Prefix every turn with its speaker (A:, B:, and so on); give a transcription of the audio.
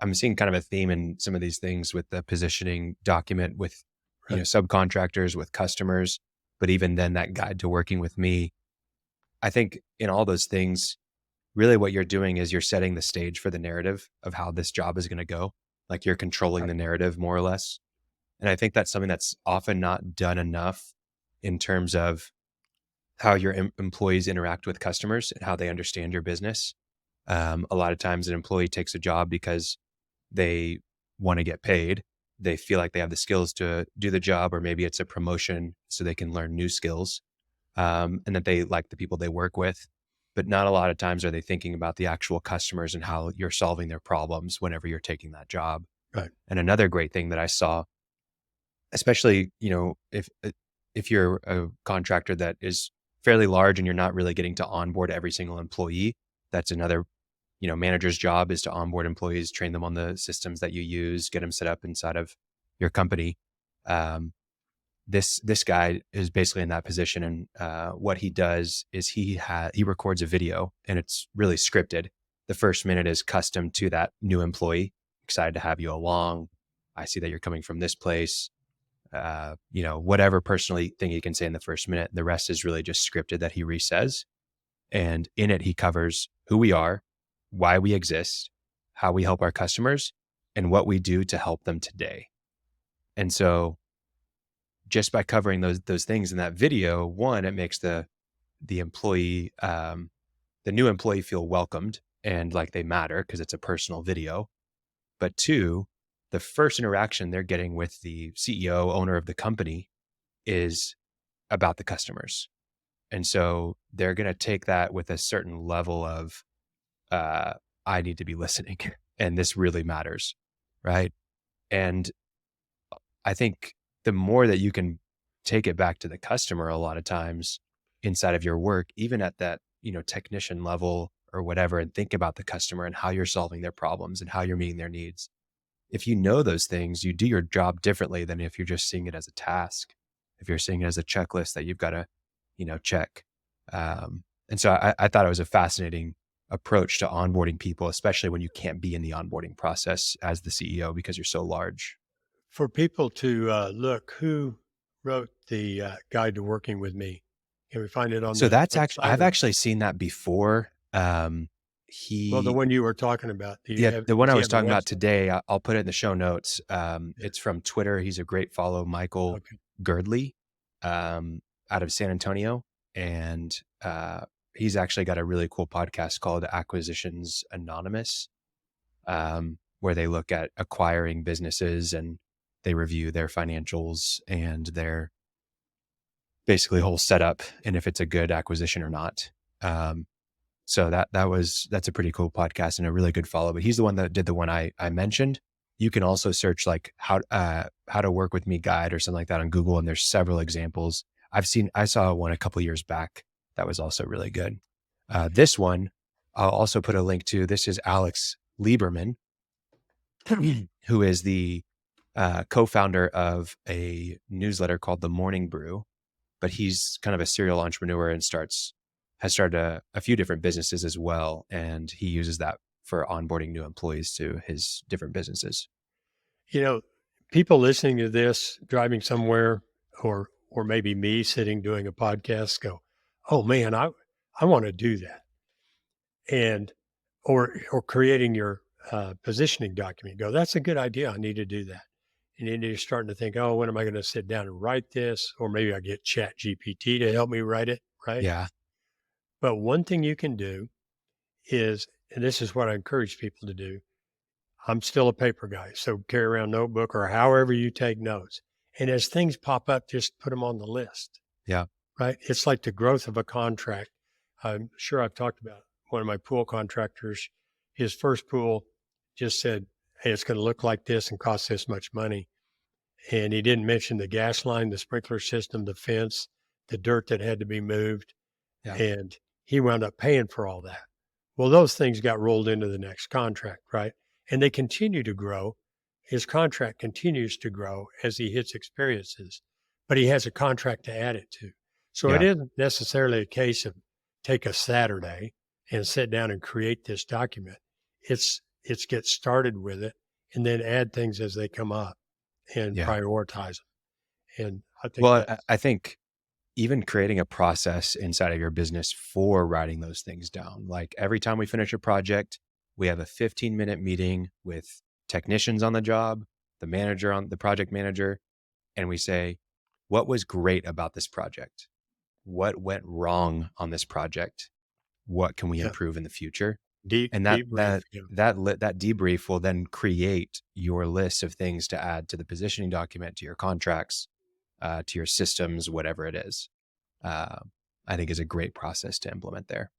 A: I'm seeing kind of a theme in some of these things with the positioning document with, subcontractors, with customers, but even then that guide to working with me. I think in all those things, really what you're doing is you're setting the stage for the narrative of how this job is going to go. Like you're controlling the narrative more or less. And I think that's something that's often not done enough in terms of how your employees interact with customers and how they understand your business. A lot of times an employee takes a job because they want to get paid. They feel like they have the skills to do the job, or maybe it's a promotion so they can learn new skills, and that they like the people they work with. But not a lot of times are they thinking about the actual customers and how you're solving their problems whenever you're taking that job.
B: Right.
A: And another great thing that I saw, especially, if you're a contractor that is fairly large and you're not really getting to onboard every single employee, that's another, manager's job is to onboard employees, train them on the systems that you use, get them set up inside of your company. This guy is basically in that position, and what he does is he records a video, and it's really scripted. The first minute is custom to that new employee. Excited to have you along. I see that you're coming from this place. Whatever personally thing he can say in the first minute. The rest is really just scripted that he resays. And in it, he covers who we are, why we exist, how we help our customers, and what we do to help them today. And so just by covering those things in that video, one, it makes the employee, the new employee feel welcomed and like they matter because it's a personal video. But two, the first interaction they're getting with the CEO, owner of the company, is about the customers. And so they're going to take that with a certain level of, I need to be listening, and this really matters, right? And I think the more that you can take it back to the customer, a lot of times inside of your work, even at that, technician level or whatever, and think about the customer and how you're solving their problems and how you're meeting their needs. If you know those things, you do your job differently than if you're just seeing it as a task, if you're seeing it as a checklist that you've got to, check. And so I thought it was a fascinating approach to onboarding people, especially when you can't be in the onboarding process as the CEO because you're so large.
B: For people to look, who wrote the guide to working with me? Can we find it on
A: So
B: the
A: that's
B: website?
A: I've actually seen that before.
B: Well, the one you were talking about.
A: The one I was talking about today, I'll put it in the show notes. It's from Twitter. He's a great follow, Michael Girdley, out of San Antonio. And he's actually got a really cool podcast called Acquisitions Anonymous, where they look at acquiring businesses and they review their financials and their basically whole setup and if it's a good acquisition or not. So that's a pretty cool podcast and a really good follow. But he's the one that did the one I mentioned. You can also search like how to work with me guide or something like that on Google, and there's several examples. I saw one a couple years back that was also really good. This one I'll also put a link to. This is Alex Lieberman, who is the co-founder of a newsletter called The Morning Brew, but he's kind of a serial entrepreneur and has started a few different businesses as well. And he uses that for onboarding new employees to his different businesses.
B: People listening to this, driving somewhere, or maybe me sitting doing a podcast go, oh man, I want to do that. And, or creating your positioning document, go, that's a good idea. I need to do that. And then you're starting to think, oh, when am I going to sit down and write this? Or maybe I get Chat GPT to help me write it, right?
A: Yeah.
B: But one thing you can do is, and this is what I encourage people to do, I'm still a paper guy, so carry around a notebook or however you take notes. And as things pop up, just put them on the list.
A: Yeah.
B: Right? It's like the growth of a contract. I'm sure I've talked about one of my pool contractors. His first pool just said, hey, it's going to look like this and cost this much money. And he didn't mention the gas line, the sprinkler system, the fence, the dirt that had to be moved. Yeah. And he wound up paying for all that. Well, those things got rolled into the next contract, right? And they continue to grow. His contract continues to grow as he hits experiences, but he has a contract to add it to. So It isn't necessarily a case of take a Saturday and sit down and create this document. It's It's get started with it and then add things as they come up and
A: Yeah.
B: prioritize them. And I think
A: Well,
B: that,
A: I think even creating a process inside of your business for writing those things down. Like every time we finish a project, we have a 15-minute meeting with technicians on the job, the project manager, and we say, what was great about this project? What went wrong on this project? What can we
B: yeah,
A: improve in the future?
B: deep,
A: And
B: deep brief. Yeah.
A: that debrief will then create your list of things to add to the positioning document, to your contracts, to your systems, whatever it is. Uh, I think is a great process to implement there.